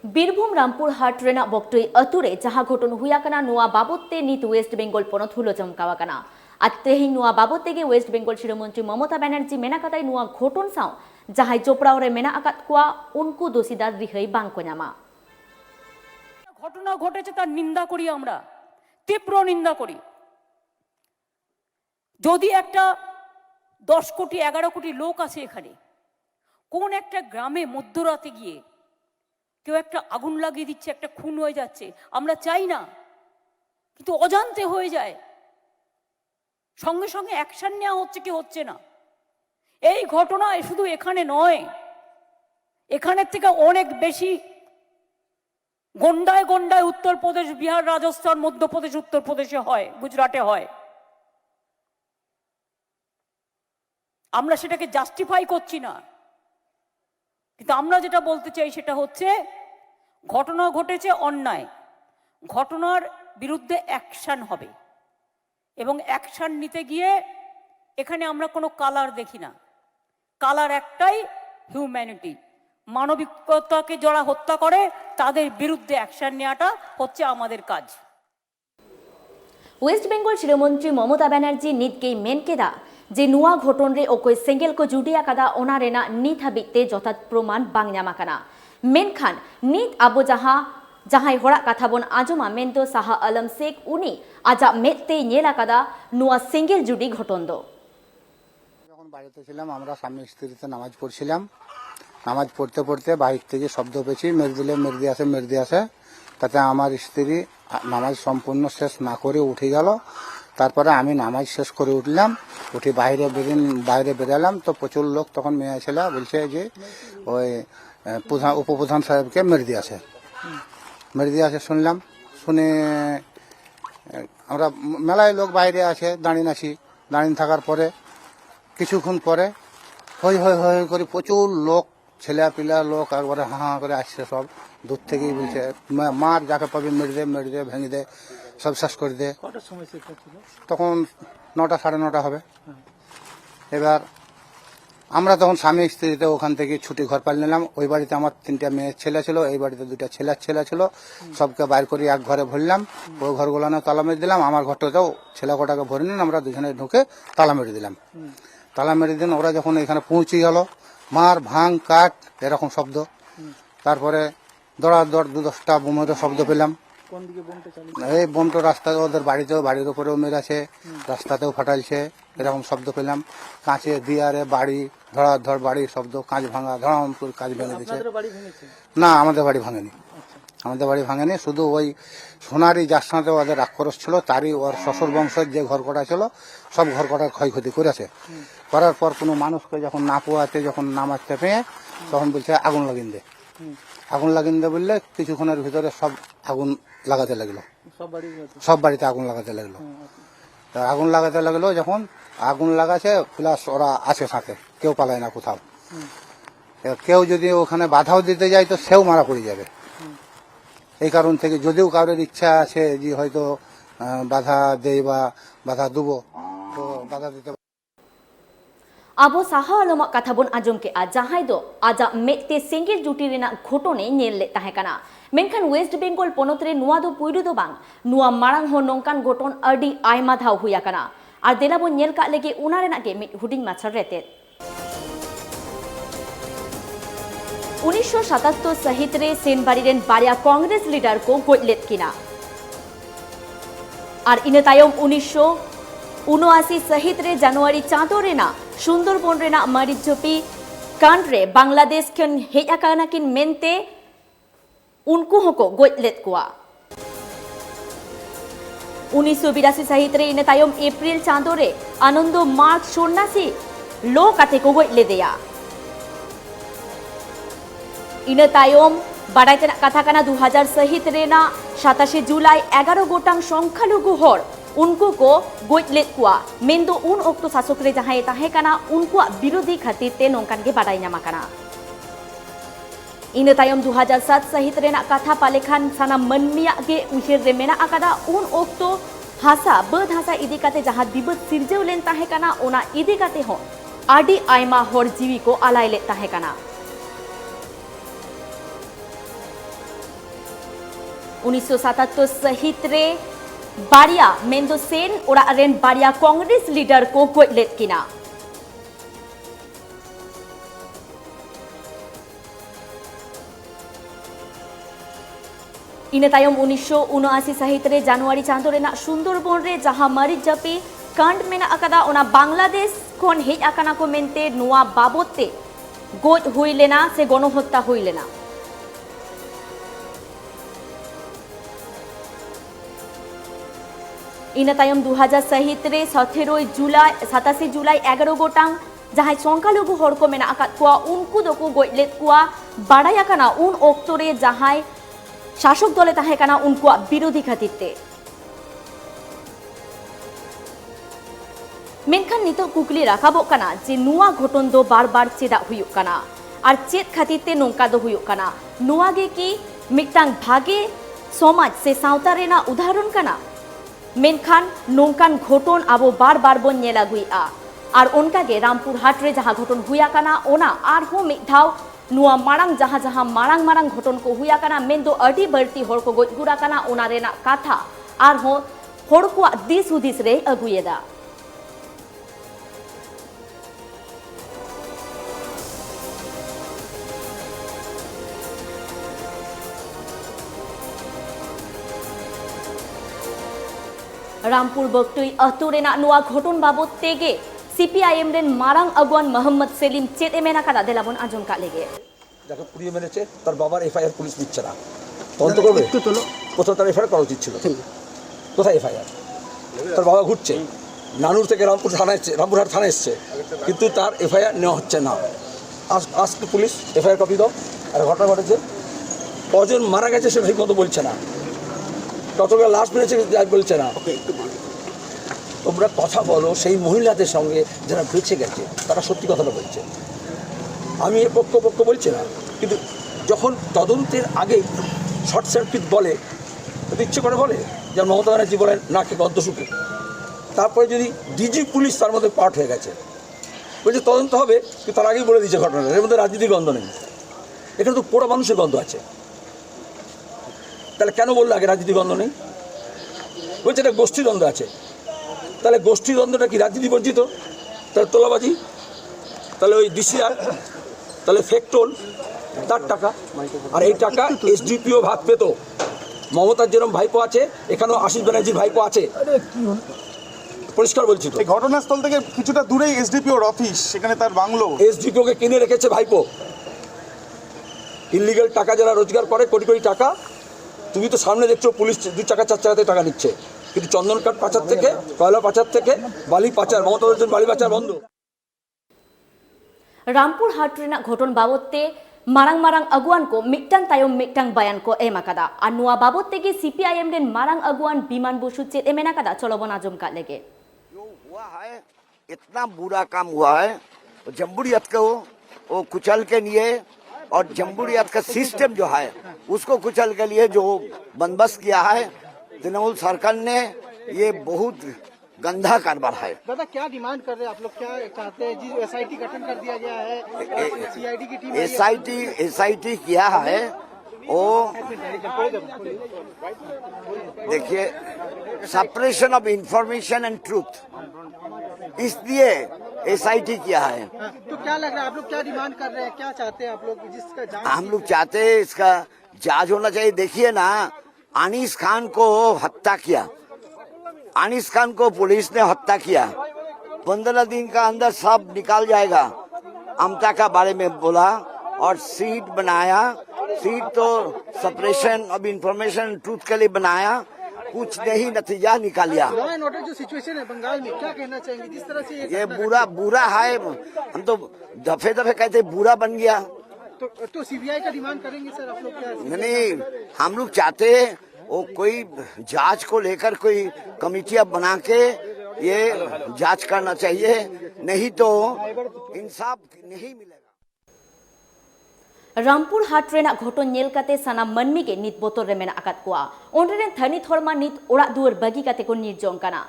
बीरभूम रामपुर हाट रेना बक्टई अतुरे जहां घटन हुयाकना नुआ बाबदते नीत वेस्ट बेंगल पनत हुलो चमकावाकना आज तेहिं नुआ बाबदते गे वेस्ट बेंगल शिरोमंत्री ममता बनर्जी मेना कताई नुआ घटन साव जहां चोपड़ाव रे मेना आकात कुआ उनको दोषीदार रिहाई बांको ᱧᱟᱢᱟ। ঘটনা ঘটেছে তার নিন্দা করি, আমরা তীব্র নিন্দা করি। যদি একটা 10 কোটি 11 কোটি লোক আছে এখানে, কোন একটা গ্রামে মধ্যরাতে গিয়ে কেউ একটা আগুন লাগিয়ে দিচ্ছে, একটা খুন হয়ে যাচ্ছে, আমরা চাই না, কিন্তু অজান্তে হয়ে যায়, সঙ্গে সঙ্গে অ্যাকশন নেওয়া হচ্ছে কি হচ্ছে না। এই ঘটনা শুধু এখানে নয়, এখানের থেকে অনেক বেশি গন্ডায় গন্ডায় উত্তরপ্রদেশ, বিহার, রাজস্থান, মধ্যপ্রদেশ, উত্তরপ্রদেশে হয়, গুজরাটে হয়। আমরা সেটাকে জাস্টিফাই করছি না, কিন্তু আমরা যেটা বলতে চাই সেটা হচ্ছে ঘটনা ঘটেছে অন্যায়, ঘটনার বিরুদ্ধে অ্যাকশন হবে এবং অ্যাকশন নিতে গিয়ে এখানে আমরা কোনো কালার দেখি না। কালার একটাই, হিউম্যানিটি, মানবিকতাকে যারা হত্যা করে তাদের বিরুদ্ধে অ্যাকশন নেওয়াটা হচ্ছে আমাদের কাজ। वेस्ट बेंगल शिरोमंत्री ममता बनर्जी नित के मेनकेदा जे नुआ घटन रे ओकोय सेंगेल को जुडिया कादा ओना रेना नित हाबिते जथात प्रमाण बांग ᱧᱟᱢᱟᱠᱟᱱᱟ। मेनखान नित आबो जहां हड़ा कथा बन आजमा मेनतो साहा आलम शेख उनी आजा मेते नेला कादा नुआ सेंगेल जुडी घटन दो। যখন বাড়িতে ছিলাম আমরা স্বামী স্ত্রীতে নামাজ পড়ছিলাম, নামাজ পড়তে পড়তে বাইরে থেকে শব্দ পেয়েছি, মেরদি আসে। তাতে আমার স্ত্রী নামাজ সম্পূর্ণ শেষ না করে উঠে গেল। তারপরে আমি নামাজ শেষ করে উঠলাম, উঠে বাইরে বেরালাম, তো প্রচুর লোক তখন মেয়ে ছেলে বলছে যে ওই উপপ্রধান সাহেবকে মেরদি আছে। শুনলাম, শুনে আমরা মেলায় লোক বাইরে আছে দাঁড়িয়ে থাকার পরে কিছুক্ষণ পরে হই করে প্রচুর লোক, ছেলেপিলা লোক একবারে হাঁ করে আসছে, সব দূর থেকেই বলছে মার যাকে পাবি মেরে দে ভেঙে দে, সব শেষ করে দে। তখন 9টা 9:30 হবে। এবার আমরা তখন স্বামী স্ত্রীতে ওখান থেকে ছুটি ঘর পাল নিলাম। ওই বাড়িতে আমার 3টা মেয়ের ছেলে ছিল, এই বাড়িতে 2টা ছেলে ছিল, সবকে বাইর করে এক ঘরে ভরলাম। ওই ঘরগুলো তালা মেরে দিলাম, আমার ঘরটাতেও ছেলে কটাকে ভরে নিন, আমরা দুজনে ঢুকে তালা মেরে দিলাম। তালা মেরে দিন ওরা যখন এখানে পৌঁছে গেল, মার ভাঙ কাট এরকম শব্দ, তারপরে দড় 2-10টা বোমেরও শব্দ পেলাম। এই বোমটা রাস্তায় ওদের বাড়ির উপরেও মেরেছে, রাস্তাতেও ফাটাইছে, এরকম শব্দ পেলাম। কাঁচে দিয়ারে বাড়ি ধর বাড়ির শব্দ, কাঁচ ভাঙা, ধরাম করে কাঁচ ভেঙে দিয়েছে। না, আমাদের বাড়ি ভাঙেনি, শুধু ওই সোনারি যার সাথে ওদের আক্রোশ ছিল তারই ওর শ্বশুর বংশের যে ঘর কটা ছিল সব ঘর কটার ক্ষয়ক্ষতি করেছে। করার পর কোনো মানুষকে যখন না পোয়াতে, যখন নামাজতে পেয়ে তখন বলছে আগুন লাগিয়ে দে বললে কিছুক্ষণের ভিতরে সব আগুন লাগাতে লাগলো, সব বাড়িতে আগুন লাগাতে লাগলো। আগুন লাগাতে লাগলো, যখন আগুন লাগাছে প্লাস ওরা আছে সাথে, কেউ পালায় না কোথাও। কেউ যদি ওখানে বাধাও দিতে যায় তো সেও মারা পড়ে যাবে। এই কারণ থেকে যদিও কারোর ইচ্ছা আছে যে হয়তো বাধা দেই বা বাধা দেবো, তো বাধা দিতে। आबो साहा आलम कथा बन आजम के जहां दो आजा मेते सेंगेल जुटी रेना घटने नेल ले ताहेकाना। मेनखान वेस्ट बेंगल पनत रे नुआ दो पुइरु दो बांग, नुआ मारांग हो नोंकान घटन अडी आयमा धाव हुयाकाना। आर देलाबो नेल का लेगे उना रेना के मिट हुडिंग माछर रेते 1977 सहित रे सेनबाड़ी रेन बारिया कांग्रेस लीडर को गोजलेत किना। आर इने तायम 1979 सहित रे जनवरी चाँदो रेना सुंदरबन रेना मरिचोपी कांड रे बांग्लादेश खन हेजाकाना किन मेनते उनको होको गोजलेत कुआ। 1982 सहित रे इने तायम एप्रिल चाँदो रे आनंद मार्ग सन्यासी लो काथे को गोजले देया। इने तायम बाडायतेना कथा काना 2000 सहित रेना 27 जुलाई 11 गोटांग संख्यालघु हर उनको को गोजलेत कुआ। मेन्दो उन ओक्तो शासक रे जहां ताहेकाना उनको विरोधी खातिर ते नोंकान के बाडाय ᱧᱟᱢᱟᱠᱟᱱᱟ। इने तायम 2007 सहित रेना कथा पालेखान साना मनमिया गे उहेर रे मेना आकादा उन ओक्तो हासा बद हासा इदी काते जहां बिबद सिरजेव लेन ताहेकाना ओना इदी काते हो आडी आयमा हर जीवी को आलाय ले ताहेकाना। 1977 सहित रे बारिया मेंदो सेन ओरा रेन बारिया कांग्रेस लीडर को गोज लेत किना इन तायम 1979 सहित रे जनवरी चांदो रेना सुंदरबन रे जहां मरीज जपी कांड मेना अकदा ओना बांग्लादेश खन हेज आकाना को मेनते नुआ बाबते गोज हुई लेना से गणहत्या हुई लेना इन तायम 2000 सहित रे 87 जुलाई 11 गोटांग जहां संख्यालघु हर को मेना अकाद कुआ उनको दको गोज लेत कुआ बाड़ाय आकाना उन ओक्तो रे जहां शासक दले ताहे काना उनको विरोधी खातिर मेनखान नितो कुकली राखाबो काना जे नुआ घटन दो बार बार चेदा हुयुक काना और चेद खातिर ते नोंका दो हुयुक काना नुआ गे की मिक्तांग भागे समाज से सावता रेना उदाहरण काना मेनखान नोंकान घटन आबो बार बार बन नेला गुइआ और उनका गे रामपुर हाट रे जहां घटन हुया काना ओना आर हो मिधाव नुआ मारांग जहां जहां मारांग मारांग घटन को हुया काना मेंदो अडी बर्ती होड़ को गोजगुरा काना ओना रेना काथा आर हो होड़ को दिस हुदिस रे अगुयेदा रामपुर बक्टुई अतुरेना नुआ घटन बाबत तेगे सीपीआईएम रेन मारांग अगुआन मोहम्मद सेलिम चेत एमेना कादा देलाबन आजम का लेगे যাকে পুড়িয়ে মেরেছে তার বাবার এফআইআর পুলিশ নিচ্ছে না তদন্ত করবে প্রথম তার এফআইআর করা উচিত ছিল কোথায় এফআইআর তার বাবা ঘুরছে নানুর থেকে রামপুরহাট থানায় এসছে কিন্তু তার এফআইআর নেওয়া হচ্ছে না আজকে পুলিশ এফআইআর কপি দাও আর ঘটনা ঘটেছে কজন মারা গেছে সে ঠিক মতো বলছে না কতগুলো লাশ মেরেছে বলছে না তোমরা কথা বলো সেই মহিলাদের সঙ্গে যারা বেঁচে গেছে তারা সত্যি কথাটা বলছে আমি এ পক্ষ বলছি না কিন্তু যখন তদন্তের আগে শর্ট সার্কিট বলে ইচ্ছে করে বলে যেমন মমতা ব্যানার্জি বলেন নাকে গন্ধ শুকে তারপরে যদি ডিজি পুলিশ তার মধ্যে পার্ট হয়ে গেছে বলছে তদন্ত হবে কিন্তু তার আগেই বলে দিচ্ছে ঘটনাটা এর মধ্যে রাজনীতির গন্ধ নেই এখানে তো পোড়া মানুষের গন্ধ আছে তাহলে কেন বললো আগে রাজনীতি দ্বন্দ্ব নেই বলছে এটা গোষ্ঠী দ্বন্দ্ব আছে তাহলে গোষ্ঠী দ্বন্দ্বটা কি রাজনীতি বর্জিত তাহলে তোলাবাজি তাহলে ওই ডিসিআর তাহলে ফেকটোল তার টাকা আর এই টাকা এসডিপিও ভাগ পেত মমতার যেরকম ভাইপো আছে এখানেও আশিস ব্যানার্জির ভাইপো আছে পরিষ্কার বলছি তো এই ঘটনাস্থল থেকে কিছুটা দূরেই এসডিপিওর অফিস সেখানে তার বাংলো এসডিপিওকে কিনে রেখেছে ভাইপো ইলিগাল টাকা যারা রোজগার করে কোটি কোটি টাকা তুমি তো সামনে দেখছো পুলিশ 2 চাকা 4 চাকাতে টাকা নিচ্ছে কিন্তু চন্দন কাঠ পাচার থেকে কয়লা পাচার থেকে বালি পাচার মমতা বলছেন বালি পাচার বন্ধ रामपुर हाट रेना घटन बाबते मारांग मारांग अगुआन को मिक्टांग तायम मिक्टांग बयान को एमाकादा और नुआ बाबते के सीपीआईएम रेन मारांग अगुआन विमान बसु चेत एमेना कादा चलो बन आजम का लेगे जो हुआ है इतना बुरा काम हुआ है जम्बूरियत को वो कुचल के लिए और जम्बूरियत का सिस्टम जो है उसको कुचल के लिए जो बंदोबस्त किया है तृणमूल सरकार ने ये बहुत गंदा कारोबार है। दादा क्या डिमांड कर रहे हैं आप लोग क्या चाहते हैं जी एसआईटी गठन कर दिया गया है सीआईडी की टीम एसआईटी किया है वो देखिए separation of information and truth इसलिए एसआईटी किया है। तो क्या लग रहा है आप लोग क्या डिमांड कर रहे हैं क्या चाहते हैं आप लोग जिसका जांच हम लोग चाहते हैं इसका जांच होना चाहिए। देखिए ना अनीस खान को हत्या किया अनीस खान को पुलिस ने हत्या किया 15 दिन का अंदर सब निकाल जाएगा अमता का बारे में बोला और सीट बनाया सीट तो सेपरेशन ऑफ इंफॉर्मेशन ट्रूथ के लिए बनाया कुछ नहीं नतीजा निकालिया। लॉ एंड ऑर्डर जो सिचुएशन है बंगाल में क्या कहना चाहेंगे जिस तरह से ये बुरा है हम तो दफे दफे कहते बुरा बन गया तो सीबीआई का डिमांड करेंगे सर आप लोग क्या नहीं हम लोग चाहते हैं वो कोई जांच को लेकर कोई कमेटियां बना के ये जांच करना चाहिए नहीं तो इंसाफ नहीं मिलेगा। रामपुर हाट रेना घटन नेल काते साना मनमी के नित बोतोर रे मेना आकात कोआ ओंडरेन थनित हरमा नित ओड़ा दुवर बगी काते को निर्जों काना